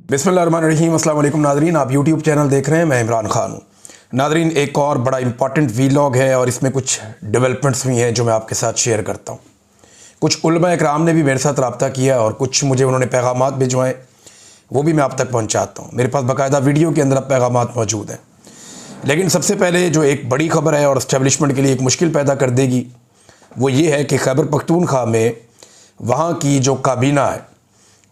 बिस्मिल्लाहिर्रहमानिर्रहीम। अस्सलाम वालेकुम नाज़रीन, आप यूट्यूब चैनल देख रहे हैं, मैं इमरान खान हूँ। नाज़रीन, एक और बड़ा इंपॉर्टेंट वीलॉग है और इसमें कुछ डेवलपमेंट्स भी हैं जो मैं आपके साथ शेयर करता हूँ। कुछ उलमा इकराम ने भी मेरे साथ रब्ता किया और कुछ मुझे उन्होंने पैगामात भिजवाए, वो भी मैं आप तक पहुँचाता हूँ। मेरे पास बाकायदा वीडियो के अंदर पैगामात मौजूद हैं। लेकिन सबसे पहले जो एक बड़ी ख़बर है और इस्टेब्लिशमेंट के लिए एक मुश्किल पैदा कर देगी, वो ये है कि खैबर पख्तूनख्वा में वहाँ की जो काबीना है,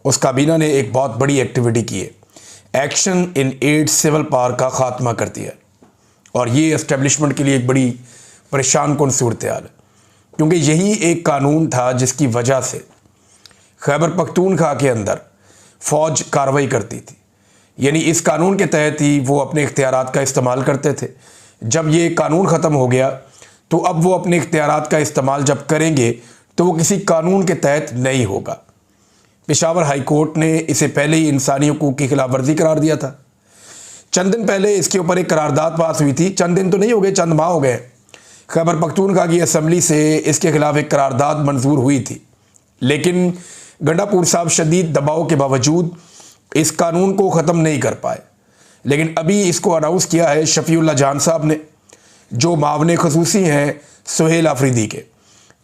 उस काबीना ने एक बहुत बड़ी एक्टिविटी की है। एक्शन इन एड सिविल पार का ख़ात्मा कर दिया और ये इस्टेब्लिशमेंट के लिए एक बड़ी परेशान कुन सूरत हाल है, क्योंकि यही एक कानून था जिसकी वजह से खैबर पख्तूनख्वा के अंदर फ़ौज कार्रवाई करती थी। यानी इस कानून के तहत ही वो अपने इख्तियारात का इस्तेमाल करते थे। जब ये कानून ख़त्म हो गया तो अब वो अपने इख्तियारात का इस्तेमाल जब करेंगे तो वो किसी कानून के तहत नहीं होगा। पेशावर हाई कोर्ट ने इसे पहले ही इंसानी हकूक़ की खिलाफ वर्जी करार दिया था। चंद दिन पहले इसके ऊपर एक करारदाद पास हुई थी। चंद दिन तो नहीं हो गए, चंद माह हो गए। खैबर पख्तूनख्वा की असम्बली से इसके खिलाफ एक करारदाद मंजूर हुई थी, लेकिन गंडापुर साहब शदीद दबाव के बावजूद इस कानून को ख़त्म नहीं कर पाए। लेकिन अभी इसको अनाउंस किया है शफीउल्लाह जान साहब ने, जो मावने खसूसी हैं सुहेल आफरीदी के।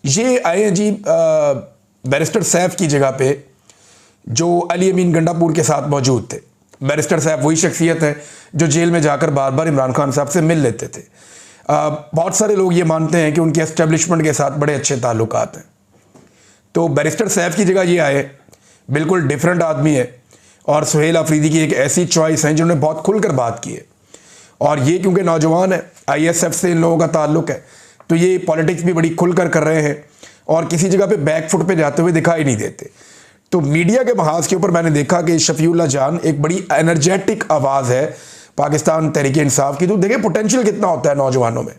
ये आए हैं जी बैरिस्टर सैफ की जगह पे, जो अली अमीन गंडापुर के साथ मौजूद थे। बैरिस्टर साहब वही शख्सियत है जो जेल में जाकर बार बार इमरान खान साहब से मिल लेते थे। बहुत सारे लोग ये मानते हैं कि उनके एस्टेब्लिशमेंट के साथ बड़े अच्छे ताल्लुकात हैं। तो बैरिस्टर साहब की जगह ये आए, बिल्कुल डिफरेंट आदमी है और सुहेल आफरीदी की एक ऐसी चॉइस है जिन्होंने बहुत खुलकर बात की है। और ये क्योंकि नौजवान है, ISF से इन लोगों का ताल्लुक है, तो ये पॉलिटिक्स भी बड़ी खुलकर कर रहे हैं और किसी जगह पे बैक फुट पे जाते हुए दिखाई नहीं देते। तो मीडिया के महाज के ऊपर मैंने देखा कि शफीउल्लाह जान एक बड़ी एनर्जेटिक आवाज़ है पाकिस्तान तहरीक इंसाफ की। तो देखिए पोटेंशियल कितना होता है नौजवानों में।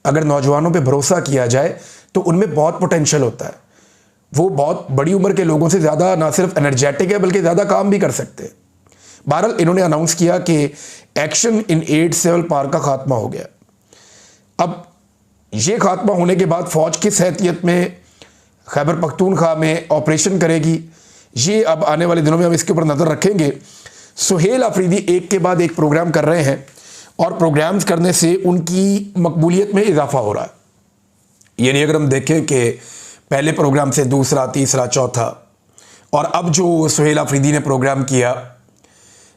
अगर नौजवानों पे भरोसा किया जाए तो उनमें बहुत पोटेंशियल होता है। वो बहुत बड़ी उम्र के लोगों से ज़्यादा ना सिर्फ एनर्जेटिक है बल्कि ज़्यादा काम भी कर सकते हैं। बहरहाल इन्होंने अनाउंस किया कि एक्शन इन एड सिविल पार का खात्मा हो गया। अब ये खात्मा होने के बाद फ़ौज किस हैसियत में खैबर पख्तूनख्वा में ऑपरेशन करेगी, ये अब आने वाले दिनों में हम इसके ऊपर नज़र रखेंगे। सुहेल आफरीदी एक के बाद एक प्रोग्राम कर रहे हैं और प्रोग्राम्स करने से उनकी मकबूलियत में इजाफा हो रहा है। यानी अगर हम देखें कि पहले प्रोग्राम से दूसरा, तीसरा, चौथा, और अब जो सुहेल आफरीदी ने प्रोग्राम किया,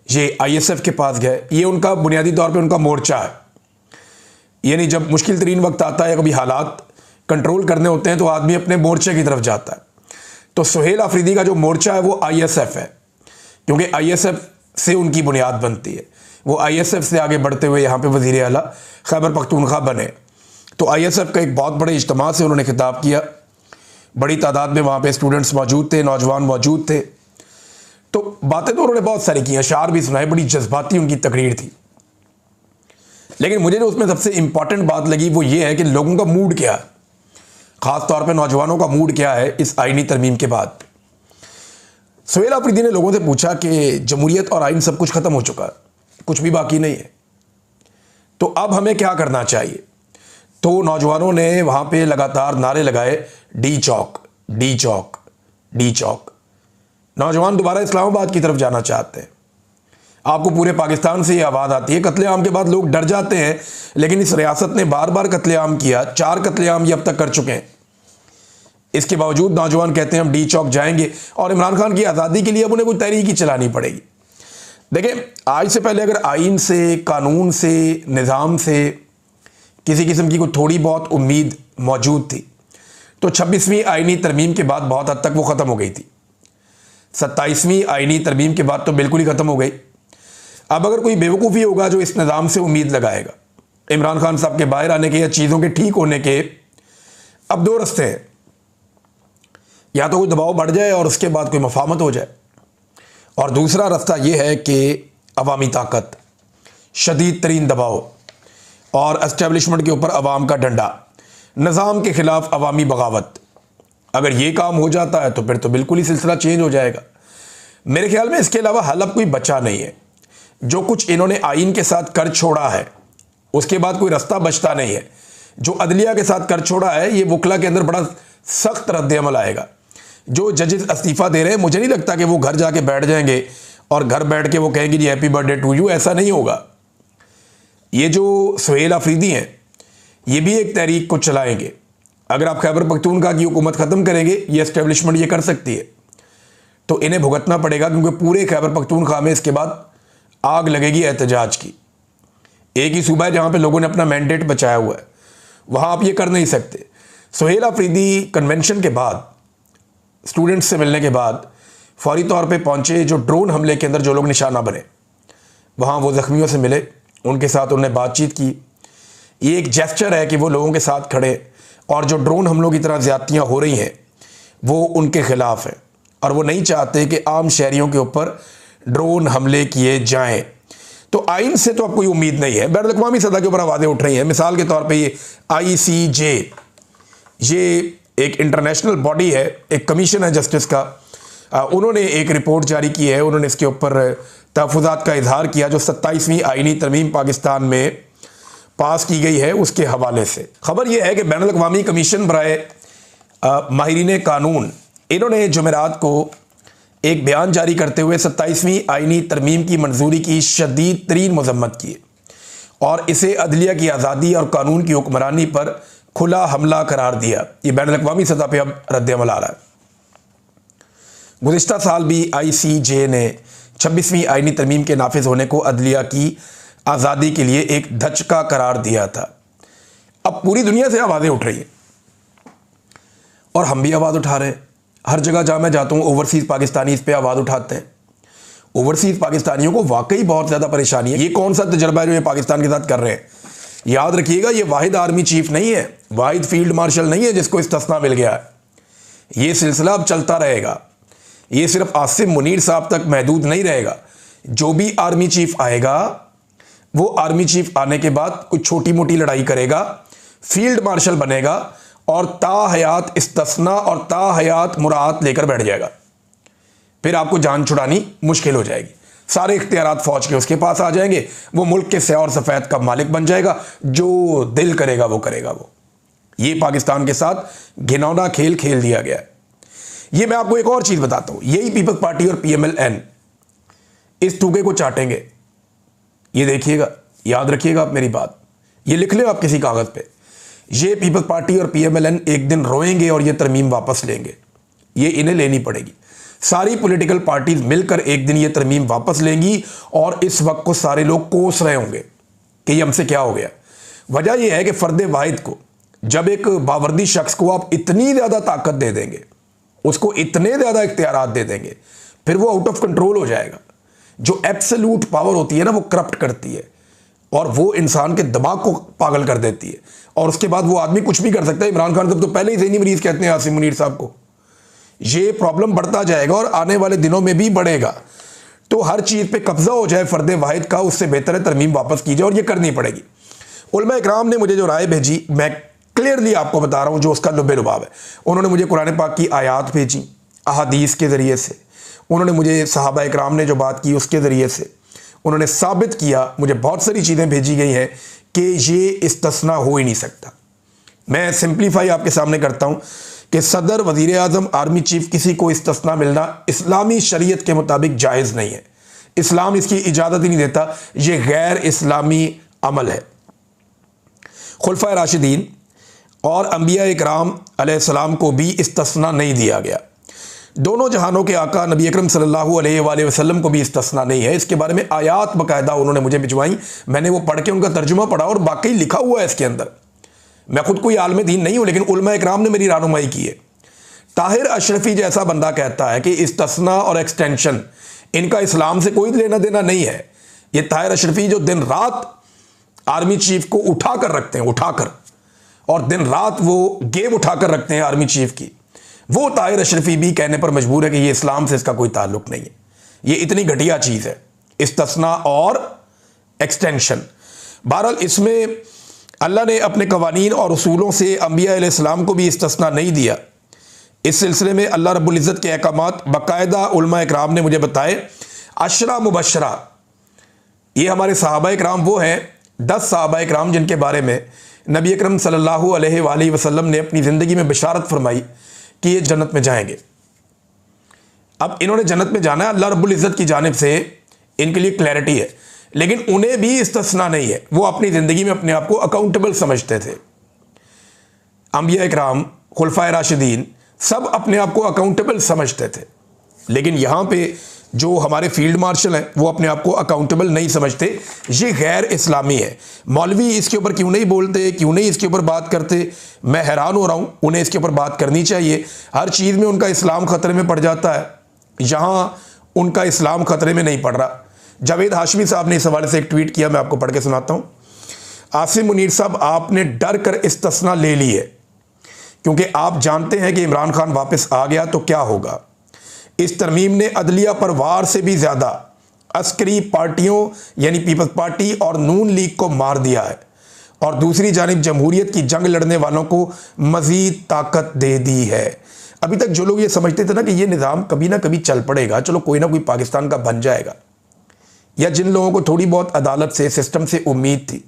ये ISF के पास गए। ये उनका बुनियादी तौर पे उनका मोर्चा है। यानी जब मुश्किल तरीन वक्त आता है, कभी हालात कंट्रोल करने होते हैं, तो आदमी अपने मोर्चे की तरफ जाता है। तो सुहेल आफरीदी का जो मोर्चा है वो ISF है, क्योंकि ISF से उनकी बुनियाद बनती है। वो ISF से आगे बढ़ते हुए यहाँ पे वज़ीर आला खैबर पख्तूनख्वा बने। तो ISF का एक बहुत बड़े इज्तिमा से उन्होंने खिताब किया। बड़ी तादाद में वहाँ पे स्टूडेंट्स मौजूद थे, नौजवान मौजूद थे। तो बातें तो उन्होंने बहुत सारी की, अशार भी सुनाए, बड़ी जज्बाती उनकी तकरीर थी। लेकिन मुझे जो उसमें सबसे इंपॉर्टेंट बात लगी वो ये है कि लोगों का मूड क्या है, ख़ास तौर पे नौजवानों का मूड क्या है इस आईनी तरमीम के बाद। सुहेल आफरीदी ने लोगों से पूछा कि जमहूरियत और आइन सब कुछ ख़त्म हो चुका है, कुछ भी बाकी नहीं है, तो अब हमें क्या करना चाहिए। तो नौजवानों ने वहाँ पे लगातार नारे लगाए, डी चौक, डी चौक, डी चौक। नौजवान दोबारा इस्लामाबाद की तरफ जाना चाहते हैं। आपको पूरे पाकिस्तान से ये आवाज़ आती है। कत्लेआम के बाद लोग डर जाते हैं, लेकिन इस रियासत ने बार बार कत्लेआम किया, 4 कत्लेआम ये अब तक कर चुके हैं। इसके बावजूद नौजवान कहते हैं हम डी चौक जाएंगे और इमरान खान की आज़ादी के लिए अब उन्हें कोई तहरीक ही चलानी पड़ेगी। देखिए, आज से पहले अगर आइन से, कानून से, निज़ाम से किसी किस्म की कोई थोड़ी बहुत उम्मीद मौजूद थी तो 26वीं आइनी तरमीम के बाद बहुत हद तक वो ख़त्म हो गई थी। 27वीं आइनी तरमीम के बाद तो बिल्कुल ही ख़त्म हो गई। अब अगर कोई बेवकूफ़ी होगा जो इस निज़ाम से उम्मीद लगाएगा इमरान खान साहब के बाहर आने के या चीज़ों के ठीक होने के, अब 2 रास्ते हैं। या तो कोई दबाव बढ़ जाए और उसके बाद कोई मफाहमत हो जाए, और दूसरा रास्ता यह है कि अवामी ताकत, शदीद तरीन दबाव और एस्टेब्लिशमेंट के ऊपर अवाम का डंडा, निज़ाम के ख़िलाफ़ अवामी बगावत। अगर ये काम हो जाता है तो फिर तो बिल्कुल ही सिलसिला चेंज हो जाएगा। मेरे ख्याल में इसके अलावा हल अब कोई बचा नहीं है। जो कुछ इन्होंने आइन के साथ कर छोड़ा है उसके बाद कोई रास्ता बचता नहीं है। जो अदलिया के साथ कर छोड़ा है, ये वकला के अंदर बड़ा सख्त रद्द अमल आएगा। जो जजेस इस्तीफ़ा दे रहे हैं, मुझे नहीं लगता कि वो घर जाके बैठ जाएंगे और घर बैठ के वो कहेंगे जी हैप्पी बर्थडे टू यू, ऐसा नहीं होगा। ये जो सुहेल अफरीदी हैं ये भी एक तहरीक को चलाएंगे। अगर आप खैबर पख्तूनख्वा की हुकूमत ख़त्म करेंगे, ये एस्टेब्लिशमेंट ये कर सकती है, तो इन्हें भुगतना पड़ेगा, क्योंकि पूरे खैबर पख्तूनख्वा में इसके बाद आग लगेगी एहतजाज की। एक ही सूबा है जहाँ पे लोगों ने अपना मैंडेट बचाया हुआ है, वहाँ आप ये कर नहीं सकते। सुहेल अफरीदी कन्वेंशन के बाद, स्टूडेंट्स से मिलने के बाद फौरी तौर पे पहुँचे जो ड्रोन हमले के अंदर जो लोग निशाना बने, वहाँ वो ज़ख्मियों से मिले, उनके साथ उन्होंने बातचीत की। ये एक जेस्चर है कि वो लोगों के साथ खड़े, और जो ड्रोन हमलों की तरह ज़्यादतियाँ हो रही हैं वो उनके ख़िलाफ़ है, और वो नहीं चाहते कि आम शहरियों के ऊपर ड्रोन हमले किए जाएं। तो आइन से तो अब कोई उम्मीद नहीं है, बैनुल-अक़वामी सतह के ऊपर आवाज़ें उठ रही हैं। मिसाल के तौर पे ये ICJ, ये एक इंटरनेशनल बॉडी है, एक कमीशन है जस्टिस का, उन्होंने एक रिपोर्ट जारी की है। उन्होंने इसके ऊपर तहफ़्फ़ुज़ात का इजहार किया जो 27वीं आइनी तरमीम पाकिस्तान में पास की गई है, उसके हवाले से खबर यह है कि बैनुल-अक़वामी कमीशन बराए माहिरीन कानून, इन्होंने जुमेरात को एक बयान जारी करते हुए 27वीं आइनी तरमीम की मंजूरी की शदीद तरीन मजम्मत की और इसे अदलिया की आज़ादी और कानून की हुक्मरानी पर खुला हमला करार दिया। ये बैनुल-अक़वामी सतह पर अब रद्द-ए-अमल आ रहा है। गुज़िश्ता साल भी ICJ ने 26वीं आइनी तरमीम के नाफिज होने को अदलिया की आज़ादी के लिए एक धचका करार दिया था। अब पूरी दुनिया से आवाज़ें उठ रही हैं और हम भी आवाज़ उठा रहे हैं। हर जगह जहाँ मैं जाता हूँ ओवरसीज़ पाकिस्तानी इस पर आवाज़ उठाते हैं। ओवरसीज़ पाकिस्तानियों को वाकई बहुत ज़्यादा परेशानी है। ये कौन सा तजर्बा है जो ये पाकिस्तान के साथ कर रहे हैं? याद रखिएगा, ये वाहिद आर्मी चीफ नहीं है, वाहिद फील्ड मार्शल नहीं है जिसको इस्तिस्ना मिल गया है। ये सिलसिला अब चलता रहेगा। ये सिर्फ आसिम मुनीर साहब तक महदूद नहीं रहेगा। जो भी आर्मी चीफ आएगा वो आर्मी चीफ आने के बाद कुछ छोटी मोटी लड़ाई करेगा, फील्ड मार्शल बनेगा और ताहयात इस्तिस्ना और ताहयात मुरात लेकर बैठ जाएगा। फिर आपको जान छुड़ानी मुश्किल हो जाएगी। सारे इख्तियारात फौज के उसके पास आ जाएंगे। वो मुल्क के स्याह और सफ़ेद का मालिक बन जाएगा, जो दिल करेगा वो करेगा। वो ये पाकिस्तान के साथ घिनौना खेल खेल दिया गया है। ये मैं आपको एक और चीज़ बताता हूँ, यही पीपल्स पार्टी और PMLN इस टूके को चाटेंगे। ये देखिएगा, याद रखिएगा आप मेरी बात, ये लिख लें आप किसी कागज़ पे। ये पीपल्स पार्टी और PMLN एक दिन रोएंगे और ये तरमीम वापस लेंगे। ये इन्हें लेनी पड़ेगी। सारी पॉलिटिकल पार्टीज मिलकर एक दिन ये तरमीम वापस लेंगी और इस वक्त को सारे लोग कोस रहे होंगे कि ये हमसे क्या हो गया। वजह यह है कि फ़र्द वाहिद को, जब एक बावर्दी शख्स को आप इतनी ज़्यादा ताकत दे देंगे, उसको इतने ज़्यादा इख्तियारात दे देंगे, फिर वो आउट ऑफ कंट्रोल हो जाएगा। जो एब्सोल्यूट पावर होती है ना, वो करप्ट करती है और वो इंसान के दिमाग को पागल कर देती है, और उसके बाद वो आदमी कुछ भी कर सकता है। इमरान खान साहब तो पहले ही ज़हनी मरीज़ कहते हैं आसिम मुनीर साहब को। ये प्रॉब्लम बढ़ता जाएगा और आने वाले दिनों में भी बढ़ेगा। तो हर चीज़ पे कब्जा हो जाए फ़र्द वाहिद का, उससे बेहतर है तरमीम वापस की जाए, और ये करनी पड़ेगी। उलमा इकराम ने मुझे जो राय भेजी, मैं क्लियरली आपको बता रहा हूँ जो उसका लुब्बे लुबाब है। उन्होंने मुझे कुरान पाक की आयात भेजी अहादीस के ज़रिए से, उन्होंने मुझे सहाबा इकराम ने जो बात की उसके ज़रिए से उन्होंने साबित किया। मुझे बहुत सारी चीज़ें भेजी गई हैं कि ये इस्तिस्ना हो ही नहीं सकता। मैं सिंप्लीफाई आपके सामने करता हूँ कि सदर, वज़ीर आज़म, आर्मी चीफ, किसी को इस्तिस्ना मिलना इस्लामी शरीयत के मुताबिक जायज़ नहीं है। इस्लाम इसकी इजाज़त ही नहीं देता। ये गैर इस्लामी अमल है। खुलफा राशिदीन और अंबिया इकराम अलैहिस्सलाम को भी इस्तिस्ना नहीं दिया गया। दोनों जहानों के आका नबी अकरम सल्लल्लाहु अलैहि वसल्लम को भी इस्तिस्ना नहीं है। इसके बारे में आयात बाकायदा उन्होंने मुझे भिजवाई, मैंने वो पढ़ के उनका तर्जुमा पढ़ा और बाकी लिखा हुआ है इसके अंदर। मैं खुद कोई आलम दीन नहीं हूँ, लेकिन उलमा इकराम ने मेरी रहनुमाई की है। ताहिर अशरफी जैसा बंदा कहता है कि इस्तिस्ना और एक्सटेंशन इनका इस्लाम से कोई लेना देना नहीं है। ये ताहिर अशरफी जो दिन रात आर्मी चीफ को उठा कर रखते हैं, उठाकर, और दिन रात वो गेम उठाकर रखते हैं आर्मी चीफ की, वो ताहिर अशरफी भी कहने पर मजबूर है कि ये इस्लाम से इसका कोई ताल्लुक नहीं है। ये इतनी घटिया चीज़ है इस्तिस्ना और एक्सटेंशन। बहरहाल इसमें अल्लाह ने अपने कवानीन और उसूलों से अंबिया अलैहिस्सलाम को भी इस्तिस्ना नहीं दिया। इस सिलसिले में अल्लाह रब्बुल इज़्ज़त के अहकामात बाकायदा उलमा इकराम ने मुझे बताए। अशरा मुबशरा, ये हमारे सहाबा इकराम वो हैं 10 सहाबा इकराम जिनके बारे में नबी अकरम सल्लल्लाहु अलैहि वसल्लम ने अपनी ज़िंदगी में बशारत फरमाई कि ये जन्नत में जाएंगे। अब इन्होंने जन्नत में जाना है, अल्लाह रब्बुल इज़्ज़त की जानिब से इनके लिए क्लैरिटी है, लेकिन उन्हें भी इस्तिस्ना नहीं है। वो अपनी ज़िंदगी में अपने आप को अकाउंटेबल समझते थे। अंबिया इकराम, खुलफाए राशिदीन सब अपने आप को अकाउंटेबल समझते थे, लेकिन यहाँ पे जो हमारे फील्ड मार्शल हैं वो अपने आप को अकाउंटेबल नहीं समझते। ये गैर इस्लामी है। मौलवी इसके ऊपर क्यों नहीं बोलते, क्यों नहीं इसके ऊपर बात करते? मैं हैरान हो रहा हूँ। उन्हें इसके ऊपर बात करनी चाहिए। हर चीज़ में उनका इस्लाम ख़तरे में पड़ जाता है, यहाँ उनका इस्लाम ख़तरे में नहीं पड़ रहा। जावेद हाशमी साहब ने इस हवाले से एक ट्वीट किया, मैं आपको पढ़ के सुनाता हूँ। आसिम मुनीर साहब, आपने डर कर इस्तिस्ना ले ली है क्योंकि आप जानते हैं कि इमरान खान वापस आ गया तो क्या होगा। इस तरमीम ने अदलिया पर वार से भी ज़्यादा अस्करी पार्टियों यानी पीपल्स पार्टी और नून लीग को मार दिया है और दूसरी जानिब जमहूरियत की जंग लड़ने वालों को मज़ीद ताकत दे दी है। अभी तक जो लोग ये समझते थे ना कि ये निज़ाम कभी ना कभी चल पड़ेगा, चलो कोई ना कोई पाकिस्तान का बन जाएगा, या जिन लोगों को थोड़ी बहुत अदालत से, सिस्टम से उम्मीद थी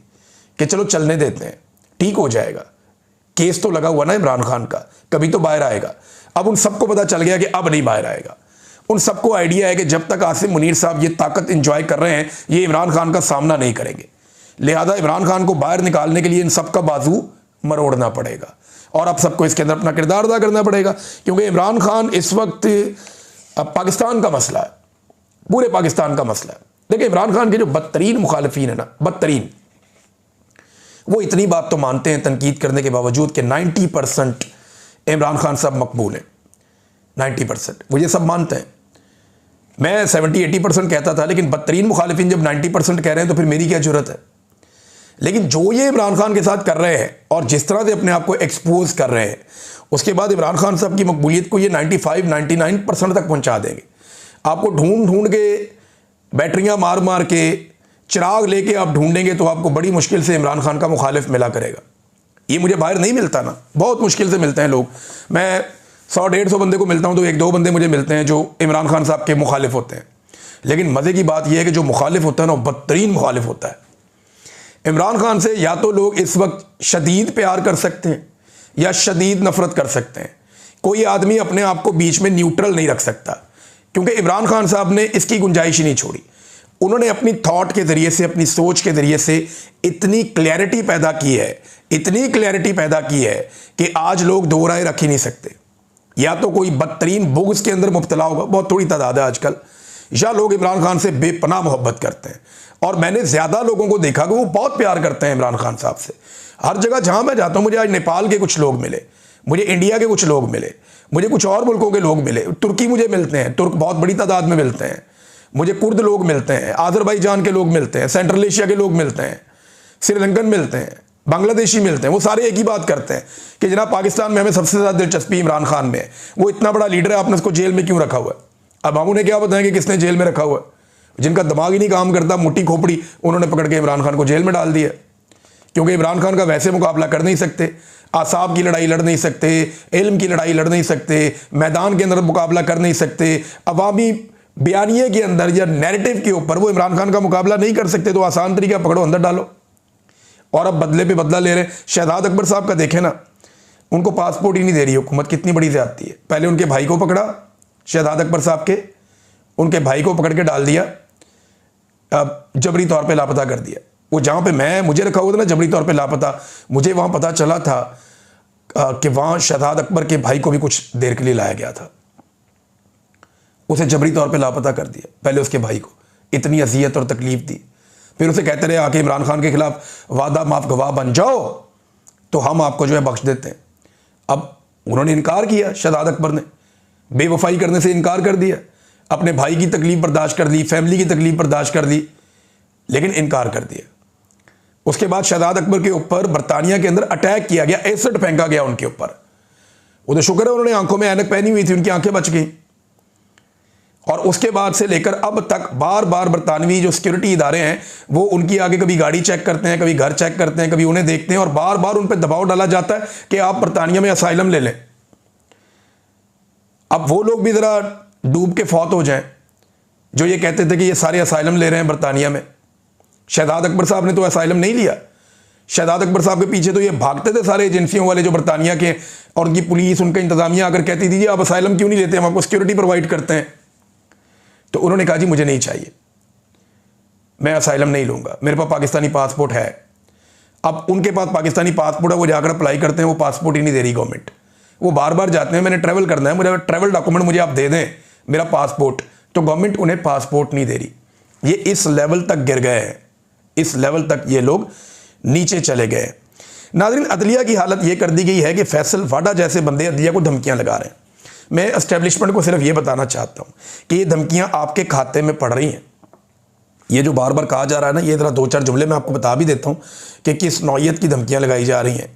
कि चलो चलने देते हैं, ठीक हो जाएगा, केस तो लगा हुआ ना इमरान खान का, कभी तो बाहर आएगा। अब उन सबको पता चल गया कि अब नहीं बाहर आएगा। उन सबको आइडिया है कि जब तक आसिम मुनीर साहब ये ताकत इंजॉय कर रहे हैं, ये इमरान खान का सामना नहीं करेंगे। लिहाजा इमरान खान को बाहर निकालने के लिए इन सबका बाजू मरोड़ना पड़ेगा और अब सबको इसके अंदर अपना किरदार अदा करना पड़ेगा, क्योंकि इमरान खान इस वक्त अब पाकिस्तान का मसला है, पूरे पाकिस्तान का मसला है। देखिए, इमरान खान के जो बदतरीन मुखालिफिन है ना, बदतरीन, वो इतनी बात तो मानते हैं तनकीद करने के बावजूद कि 90% इमरान खान साहब मकबूल हैं। 90% वो ये सब मानते हैं। मैं 70-80% कहता था, लेकिन बदतरीन मुखालिफिन जब 90% कह रहे हैं तो फिर मेरी क्या जरूरत है। लेकिन जो ये इमरान खान के साथ कर रहे हैं और जिस तरह से अपने आप को एक्सपोज कर रहे हैं, उसके बाद इमरान खान साहब की मकबूलियत को ये 95-99% तक पहुंचा देंगे। आपको ढूंढ ढूंढ के, बैटरियां मार मार के, चिराग लेके आप ढूंढेंगे तो आपको बड़ी मुश्किल से इमरान खान का मुखालिफ मिला करेगा। ये मुझे बाहर नहीं मिलता ना, बहुत मुश्किल से मिलते हैं लोग। मैं 100-150 बंदे को मिलता हूं तो 1-2 बंदे मुझे मिलते हैं जो इमरान खान साहब के मुखालिफ होते हैं। लेकिन मज़े की बात यह है कि जो मुखालिफ होता है ना, वो बदतरीन मुखालिफ होता है। इमरान खान से या तो लोग इस वक्त शदीद प्यार कर सकते हैं या शदीद नफरत कर सकते हैं। कोई आदमी अपने आप को बीच में न्यूट्रल नहीं रख सकता, क्योंकि इमरान खान साहब ने इसकी गुंजाइश ही नहीं छोड़ी। उन्होंने अपनी थॉट के ज़रिए से, अपनी सोच के ज़रिए से इतनी क्लैरिटी पैदा की है, इतनी क्लैरिटी पैदा की है कि आज लोग दो राय रख ही नहीं सकते। या तो कोई बदतरीन बुग़्ज़ के अंदर मुब्तला होगा, बहुत थोड़ी तादाद है आजकल, या लोग इमरान खान से बेपनाह मोहब्बत करते हैं। और मैंने ज़्यादा लोगों को देखा कि वो बहुत प्यार करते हैं इमरान खान साहब से। हर जगह जहाँ मैं जाता हूँ, मुझे आज नेपाल के कुछ लोग मिले, मुझे इंडिया के कुछ लोग मिले, मुझे कुछ और मुल्कों के लोग मिले, तुर्की मुझे मिलते हैं, तुर्क बहुत बड़ी तादाद में मिलते हैं, मुझे कुर्द लोग मिलते हैं, आज़रबाईजान के लोग मिलते हैं, सेंट्रल एशिया के लोग मिलते हैं, श्रीलंकन मिलते हैं, बांग्लादेशी मिलते हैं। वो सारे एक ही बात करते हैं कि जनाब पाकिस्तान में हमें सबसे ज़्यादा दिलचस्पी इमरान खान में है। वो इतना बड़ा लीडर है, आपने उसको जेल में क्यों रखा हुआ है? अब हम उन्हें क्या बताएं कि किसने जेल में रखा हुआ है? जिनका दिमाग ही नहीं काम करता, मुट्ठी खोपड़ी, उन्होंने पकड़ के इमरान खान को जेल में डाल दिया, क्योंकि इमरान खान का वैसे मुकाबला कर नहीं सकते, आसाब की लड़ाई लड़ नहीं सकते, इल्म की लड़ाई लड़ नहीं सकते, मैदान के अंदर मुकाबला कर नहीं सकते, अवामी बयानिए के अंदर या नैरेटिव के ऊपर वो इमरान खान का मुकाबला नहीं कर सकते। तो आसान तरीका पकड़ो, अंदर डालो। और अब बदले पे बदला ले रहे हैं। शहजाद अकबर साहब का देखें ना, उनको पासपोर्ट ही नहीं दे रही हुकूमत, कितनी बड़ी ज़्यादती है। पहले उनके भाई को पकड़ा, शहजाद अकबर साहब के, उनके भाई को पकड़ के डाल दिया, अब जबरी तौर पे लापता कर दिया। वो जहाँ पे मुझे रखा हुआ था ना जबरी तौर पे लापता, मुझे वहाँ पता चला था कि वहाँ शहजाद अकबर के भाई को भी कुछ देर के लिए लाया गया था, उसे जबरी तौर पे लापता कर दिया। पहले उसके भाई को इतनी अजियत और तकलीफ दी, फिर उसे कहते रहे आके इमरान खान के खिलाफ वादा माफ गवाह बन जाओ तो हम आपको जो है बख्श देते हैं। अब उन्होंने इनकार किया, शहजाद अकबर ने बेवफाई करने से इनकार कर दिया, अपने भाई की तकलीफ बर्दाश्त कर ली, फैमिली की तकलीफ बर्दाश्त कर ली, लेकिन इनकार कर दिया। उसके बाद शहजाद अकबर के ऊपर बरतानिया के अंदर अटैक किया गया, एसिड फेंका गया उनके ऊपर। वो तो शुक्र है उन्होंने आंखों में ऐनक पहनी हुई थी, उनकी आंखें बच गई। और उसके बाद से लेकर अब तक बार बार बरतानवी जो सिक्योरिटी इदारे हैं वो उनकी आगे कभी गाड़ी चेक करते हैं, कभी घर चेक करते हैं, कभी उन्हें देखते हैं, और बार बार उन पर दबाव डाला जाता है कि आप बरतानिया में असाइलम ले लें। अब वो लोग भी ज़रा डूब के फौत हो जाएं जो ये कहते थे कि ये सारे असाइलम ले रहे हैं बरतानिया में। शहजाद अकबर साहब ने तो असाइलम नहीं लिया। शहजाद अकबर साहब के पीछे तो ये भागते थे सारे एजेंसियों वाले जो बरतानिया के, और उनकी पुलिस, उनका इंतजामिया अगर कहती थी आप असाइलम क्यों नहीं लेते, हम आपको सिक्योरिटी प्रोवाइड करते हैं। तो उन्होंने कहा जी मुझे नहीं चाहिए, मैं असाइलम नहीं लूँगा, मेरे पास पाकिस्तानी पासपोर्ट है। अब उनके पास पाकिस्तानी पासपोर्ट है, वो जाकर अप्लाई करते हैं, वो पासपोर्ट ही नहीं दे रही गवर्नमेंट। वो बार बार जाते हैं, मैंने ट्रैवल करना है, मुझे ट्रैवल डॉक्यूमेंट मुझे आप दे दें, मेरा पासपोर्ट, तो गवर्नमेंट उन्हें पासपोर्ट नहीं दे रही। ये इस लेवल तक गिर गए हैं, इस लेवल तक ये लोग नीचे चले गए। नाज़रीन, अदलिया की हालत ये कर दी गई है कि फैसल वाडा जैसे बंदे अदलिया को धमकियां लगा रहे हैं। मैं एस्टेब्लिशमेंट को सिर्फ ये बताना चाहता हूँ कि ये धमकियां आपके खाते में पड़ रही हैं। ये जो बार बार कहा जा रहा है ना, ये ज़रा 2-4 जुमले मैं आपको बता भी देता हूँ कि किस नौयत की धमकियाँ लगाई जा रही हैं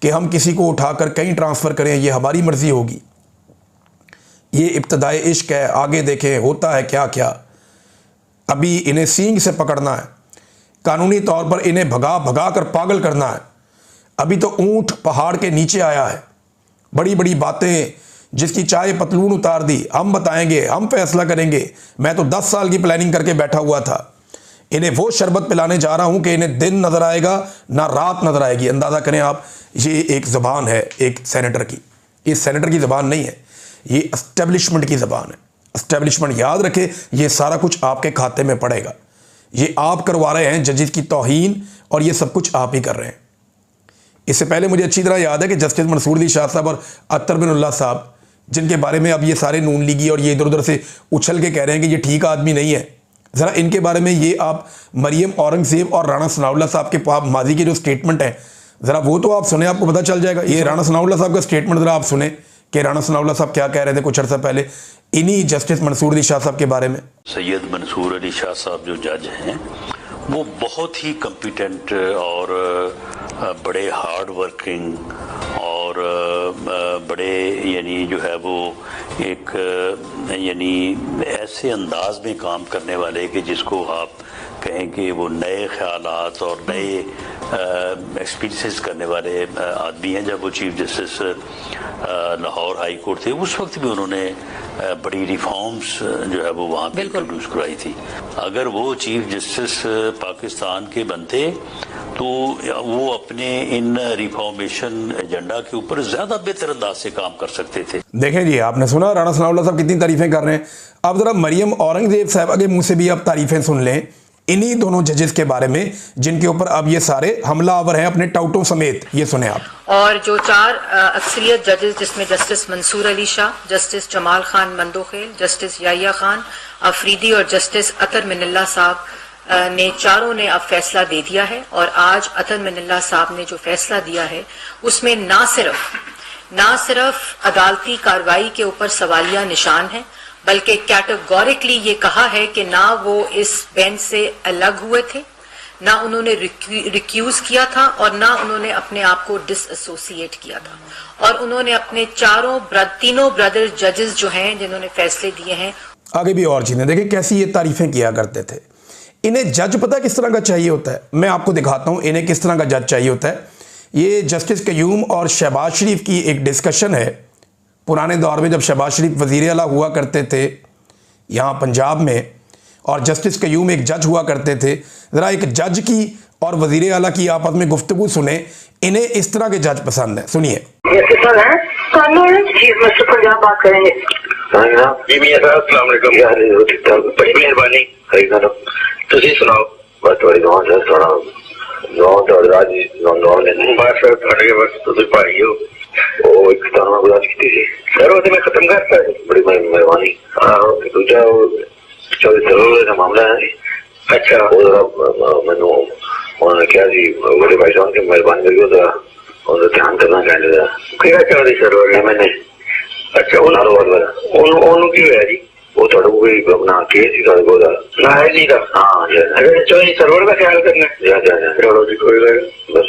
कि हम किसी को उठाकर कहीं ट्रांसफ़र करें, ये हमारी मर्ज़ी होगी, ये इब्तदाए इश्क है, आगे देखें होता है क्या क्या। अभी इन्हें सींग से पकड़ना है, कानूनी तौर पर इन्हें भगा भगा कर पागल करना है। अभी तो ऊंट पहाड़ के नीचे आया है, बड़ी बड़ी बातें, जिसकी चाय पतलून उतार दी, हम बताएंगे, हम फैसला करेंगे। मैं तो 10 साल की प्लानिंग करके बैठा हुआ था। इन्हें वो शरबत पिलाने जा रहा हूं कि इन्हें दिन नजर आएगा ना रात नजर आएगी। अंदाज़ा करें आप, ये एक ज़बान है एक सेनेटर की, ये सेनेटर की ज़बान नहीं है, ये एस्टेब्लिशमेंट की ज़बान है। एस्टेब्लिशमेंट याद रखे, ये सारा कुछ आपके खाते में पड़ेगा। ये आप करवा रहे हैं जजेस की तौहीन, और ये सब कुछ आप ही कर रहे हैं। इससे पहले मुझे अच्छी तरह याद है कि जस्टिस मंसूर अली शाह साहब और अख्तर बिन उल्लाह साहब, जिनके बारे में अब ये सारे नून लीगी और ये इधर उधर से उछल के कह रहे हैं कि ये ठीक आदमी नहीं है, ज़रा इनके बारे में ये आप मरियम औरंगज़ेब और राणा सनाउल्लाह साहब के माजी के जो स्टेटमेंट है, ज़रा वो तो आप सुने, आपको पता चल जाएगा। ये राणा सनाउल्लाह साहब का स्टेटमेंट ज़रा आप सुने कि राणा सनाउल्लाह साहब क्या कह रहे थे कुछ अर्सा पहले इन्हीं जस्टिस मंसूर अली शाह साहब के बारे में। सैयद मंसूर अली शाह साहब जो जज हैं, वो बहुत ही कॉम्पिटेंट और बड़े हार्ड वर्किंग और बड़े यानी जो है वो एक यानी ऐसे अंदाज में काम करने वाले कि जिसको आप कहें कि वो नए ख्यालात और नए एक्सपीरियंस करने वाले आदमी हैं। जब वो chief justice Lahore high court थे, उस वक्त भी उन्होंने बड़ी रिफॉर्म्स जो है वो वहाँ पे इंट्रोड्यूस कराई थी। अगर वो चीफ जस्टिस पाकिस्तान के बनते तो वो अपने इन रिफॉर्मेशन एजेंडा के ऊपर ज़्यादा बेहतर अंदाज से काम कर सकते थे। देखें जी, आपने सुना राणा सनाउल्लाह साहब कितनी तारीफ़ें कर रहे हैं। अब ज़रा मरियम औरंगज़ेब साहब के मुँह से भी आप तारीफ़ें सुन लें इन्हीं दोनों जजेस के बारे में, जिनके ऊपर अब ये सारे हमलावर हैं अपने टाउटों समेत। ये सुने आप। और जो 4 अक्सरियत जजेस, जिसमें justice Mansoor Ali Shah, justice Jamal Khan Mandokhel, justice Yahya Khan Afridi और जस्टिस अतर मिनल्ला साहब ने, चारों ने अब फैसला दे दिया है। और आज अतर मिनल्ला साहब ने जो फैसला दिया है उसमें ना सिर्फ अदालती कार्रवाई के ऊपर सवालिया निशान है, बल्कि कैटेगोरिकली ये कहा है कि ना वो इस बेंच से अलग हुए थे, ना उन्होंने रिक्यूज किया था, और ना उन्होंने अपने आप को डिसएसोसिएट किया था। और उन्होंने अपने तीनों ब्रदर जजेस जो हैं, जिन्होंने फैसले दिए हैं। आगे भी और चीजें देखें कैसी ये तारीफें किया करते थे। इन्हें जज पता किस तरह का चाहिए होता है, मैं आपको दिखाता हूं इन्हें किस तरह का जज चाहिए होता है। ये जस्टिस कयूम और शहबाज शरीफ की एक डिस्कशन है पुराने दौर में, जब शहबाज शरीफ वज़ीर आला हुआ करते थे यहाँ पंजाब में, और जस्टिस कयूम एक जज हुआ करते थे। ज़रा एक जज की और वज़ीर आला की आपस में गुफ्तगू सुने, इन्हें इस तरह के जज पसंद है। सुनिए। पंजाब बात करेंगे। जी मियां साहब, अस्सलाम वालेकुम। यार बड़ी मेहरबानी, तुसी सुनाओ। बस थोड़ी गाँव से थोड़ा गाँव तो गाँव ने बस थोड़े बस तुसी भाई हो वो एक ताना गुजारिश की थी सर, वो मैं खत्म करता है। बड़ी मेहरबानी। दूसरा जरूर का मामला है। अच्छा, मैनू उन्होंने क्या जी बड़े भाई साहब की मेहरबानी करके जरा ध्यान करना चाहिए। क्या चल रही सर मैंने? अच्छा, उन्होंने की है जी वो थोड़ा कोई अपना केस ही कर बोला ना है जी का। हाँ चलिए सर्वर का ख्याल करना बस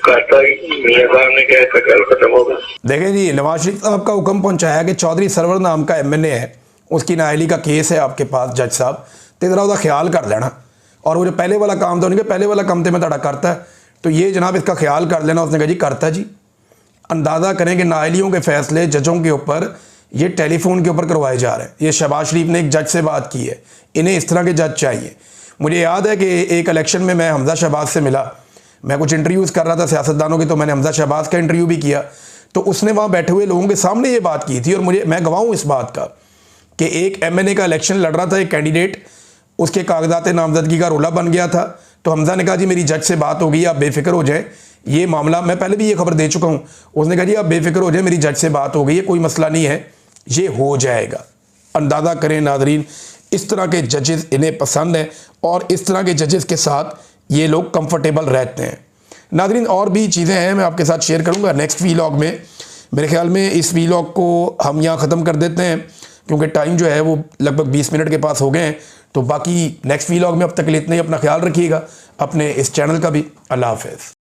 करता मियां साहब ने क्या ख्याल खत्म होगा। देखें जी, नवाज शरीफ साहब का हुक्म पहुंचाया कि चौधरी सरवर नाम का MNA है, उसकी नाअहली का केस है आपके पास जज साहब, तो ज़रा उसका ख्याल कर लेना। और वो जो पहले वाला काम था उनके पहले वाला काम तो मैं तड़ा करता है, तो ये जनाब इसका ख्याल कर लेना। उसने कहा जी करता जी। अंदाज़ा करें कि नाअहलियों के फैसले जजों के ऊपर ये टेलीफोन के ऊपर करवाए जा रहे हैं। ये शहबाज शरीफ ने एक जज से बात की है, इन्हें इस तरह के जज चाहिए। मुझे याद है कि एक इलेक्शन में मैं हमजा शहबाज से मिला, मैं कुछ इंटरव्यूज़ कर रहा था सियासतदानों के, तो मैंने हमजा शहबाज का इंटरव्यू भी किया। तो उसने वहाँ बैठे हुए लोगों के सामने ये बात की थी, और मैं गवाह हूँ इस बात का कि एक MNA का इलेक्शन लड़ रहा था एक कैंडिडेट, उसके कागजात नामजदगी का रोला बन गया था। तो हमजा ने कहा जी मेरी जज से बात हो गई, आप बेफिक्र हो जाए, ये मामला, मैं पहले भी ये खबर दे चुका हूँ। उसने कहा जी आप बेफिक्र हो जाए, मेरी जज से बात हो गई है, कोई मसला नहीं है, ये हो जाएगा। अंदाज़ा करें नाजरीन, इस तरह के जजेस इन्हें पसंद हैं और इस तरह के जजेस के साथ ये लोग कंफर्टेबल रहते हैं। नाजरीन और भी चीज़ें हैं, मैं आपके साथ शेयर करूँगा नेक्स्ट वीलॉग में। मेरे ख्याल में इस वीलॉग को हम यहाँ ख़त्म कर देते हैं क्योंकि टाइम जो है वो लगभग 20 मिनट के पास हो गए हैं। तो बाकी नेक्स्ट वीलॉग में अब तक के लिए इतना ही। अपना ख्याल रखिएगा, अपने इस चैनल का भी। अल्लाह हाफ़िज़।